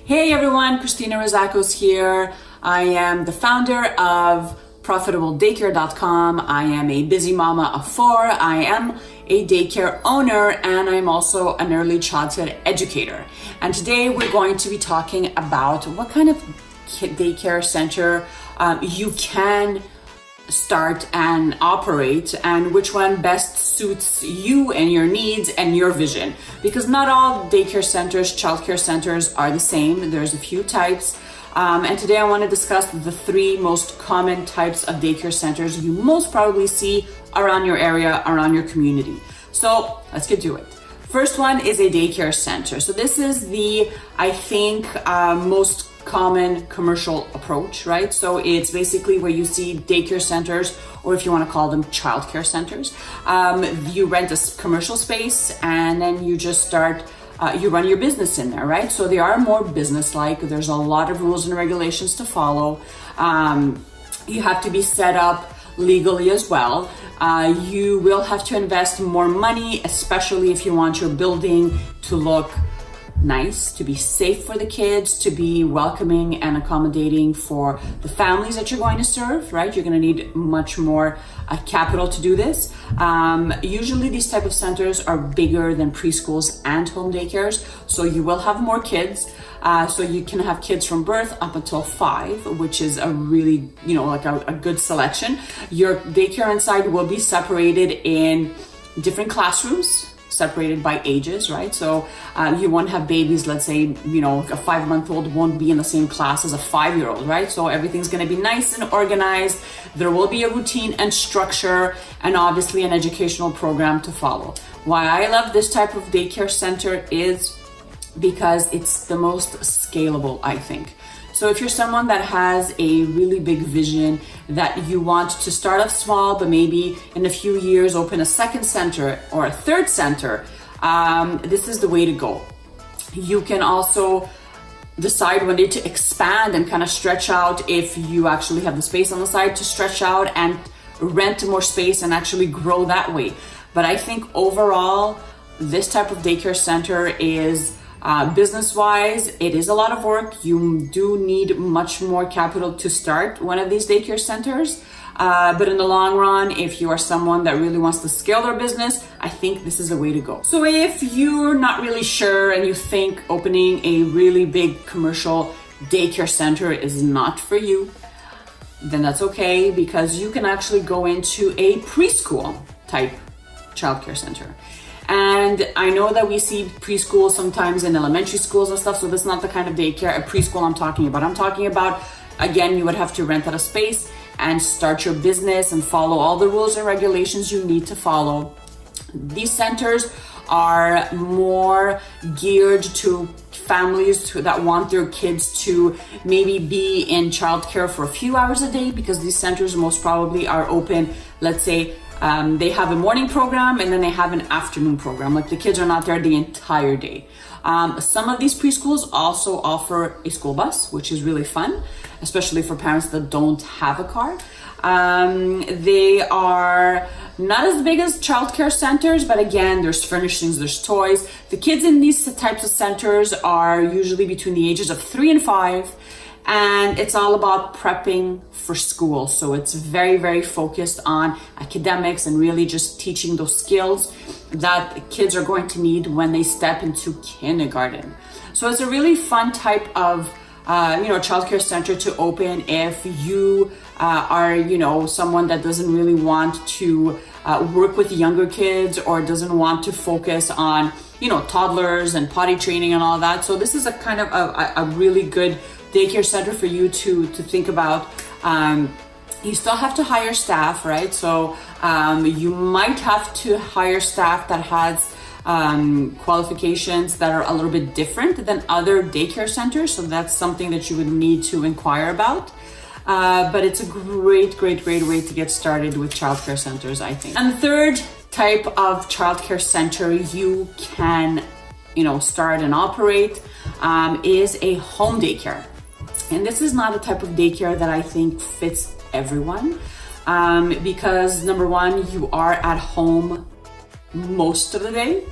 Hey everyone, Christina Rizakos here. I am the founder of profitabledaycare.com. I am a busy mama of four. I am a daycare owner, and I'm also an early childhood educator. And today we're going to be talking about what kind of daycare center you can start and operate, and which one best suits you and your needs and your vision. Because not all daycare centers, childcare centers are the same. There's a few types. And today I want to discuss the three most common types of daycare centers you most probably see around your area, around your community. So let's get to it. First one is a daycare center. So this is the, I think, most common commercial approach, right? So it's basically where you see daycare centers, or if you want to call them childcare centers. You rent a commercial space and then you just start, you run your business in there, right? So they are more business-like. There's a lot of rules and regulations to follow. You have to be set up legally as well. You will have to invest more money, especially if you want your building to look nice, to be safe for the kids, to be welcoming and accommodating for the families that you're going to serve, right? You're going to need much more capital to do this. Usually these type of centers are bigger than preschools and home daycares, so you will have more kids. So you can have kids from birth up until 5, which is a really, like a good selection. Your daycare inside will be separated in different classrooms, separated by ages, right? So you won't have babies, let's say, a 5-month-old won't be in the same class as a 5-year-old, right? So everything's going to be nice and organized. There will be a routine and structure, and obviously an educational program to follow. Why I love this type of daycare center is because it's the most scalable, I think. So if you're someone that has a really big vision that you want to start off small, but maybe in a few years open a second center or a third center, this is the way to go. You can also decide one day to expand and kind of stretch out if you actually have the space on the side to stretch out and rent more space and actually grow that way. But I think overall, this type of daycare center is business-wise, it is a lot of work. You do need much more capital to start one of these daycare centers. But in the long run, if you are someone that really wants to scale their business, I think this is the way to go. So if you're not really sure and you think opening a really big commercial daycare center is not for you, then that's okay, because you can actually go into a preschool type childcare center. And I know that we see preschool sometimes in elementary schools and stuff, so that's not the kind of daycare, a preschool I'm talking about. I'm talking about, again, you would have to rent out a space and start your business and follow all the rules and regulations you need to follow. These centers are more geared to families that want their kids to maybe be in childcare for a few hours a day, because these centers most probably are open, let's say, they have a morning program and then they have an afternoon program. Like the kids are not there the entire day. Some of these preschools also offer a school bus, which is really fun, especially for parents that don't have a car. They are not as big as childcare centers, but again, there's furnishings, there's toys. The kids in these types of centers are usually between the ages of 3 and 5. And it's all about prepping for school. So it's very, very focused on academics and really just teaching those skills that kids are going to need when they step into kindergarten. So it's a really fun type of childcare center to open if you are, someone that doesn't really want to work with younger kids, or doesn't want to focus on, toddlers and potty training and all that. So this is a kind of a really good daycare center for you to think about. You still have to hire staff, right? So you might have to hire staff that has qualifications that are a little bit different than other daycare centers. So that's something that you would need to inquire about. But it's a great way to get started with childcare centers, I think. And the third type of childcare center you can, start and operate is a home daycare. And this is not a type of daycare that I think fits everyone, because number one, you are at home most of the day.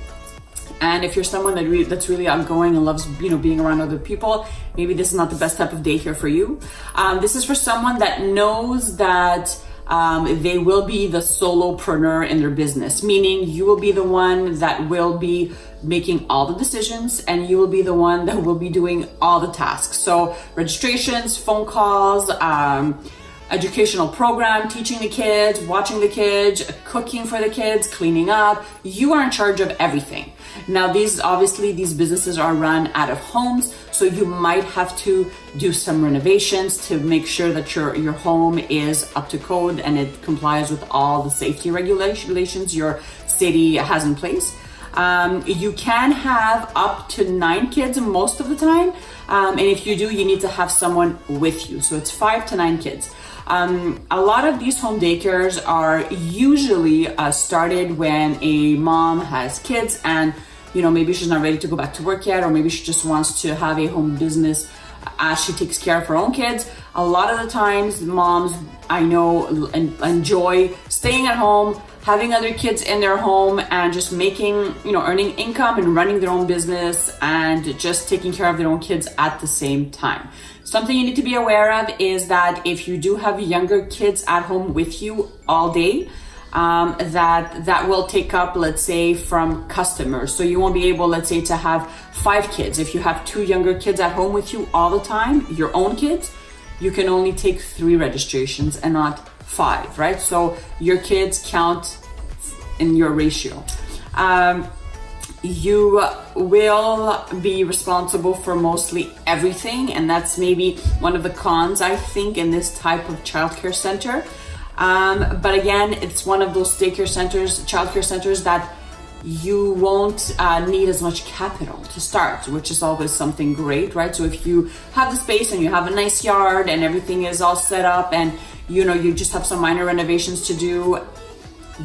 And if you're someone that's really outgoing and loves, being around other people, maybe this is not the best type of daycare for you. This is for someone that knows that they will be the solopreneur in their business, meaning you will be the one that will be making all the decisions and you will be the one that will be doing all the tasks. So registrations, phone calls, educational program, teaching the kids, watching the kids, cooking for the kids, cleaning up. You are in charge of everything. Now, these businesses are run out of homes, so you might have to do some renovations to make sure that your home is up to code and it complies with all the safety regulations your city has in place. You can have up to 9 kids most of the time, and if you do, you need to have someone with you. So it's 5 to 9 kids. A lot of these home daycares are usually started when a mom has kids and maybe she's not ready to go back to work yet, or maybe she just wants to have a home business as she takes care of her own kids. A lot of the times moms I know enjoy staying at home, having other kids in their home and just making, earning income and running their own business and just taking care of their own kids at the same time. Something you need to be aware of is that if you do have younger kids at home with you all day, that will take up, let's say, from customers. So you won't be able, let's say, to have 5 kids. If you have 2 younger kids at home with you all the time, your own kids, you can only take 3 registrations and not 5, right? So your kids count in your ratio. You will be responsible for mostly everything, and that's maybe one of the cons, I think, in this type of childcare center. But again, it's one of those childcare centers that you won't need as much capital to start, which is always something great, right? So if you have the space and you have a nice yard and everything is all set up and you just have some minor renovations to do,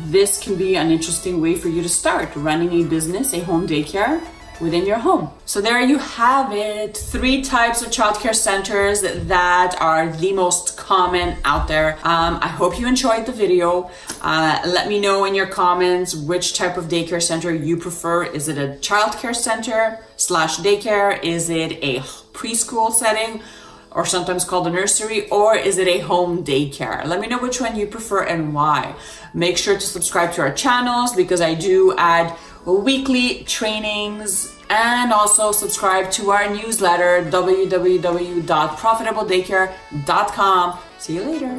this can be an interesting way for you to start running a business, a home daycare within your home. So there you have it, 3 types of childcare centers that are the most common out there. I hope you enjoyed the video. Let me know in your comments which type of daycare center you prefer. Is it a childcare center / daycare? Is it a preschool setting, or sometimes called a nursery, or is it a home daycare? Let me know which one you prefer and why. Make sure to subscribe to our channels because I do add weekly trainings, and also subscribe to our newsletter, www.profitabledaycare.com. See you later.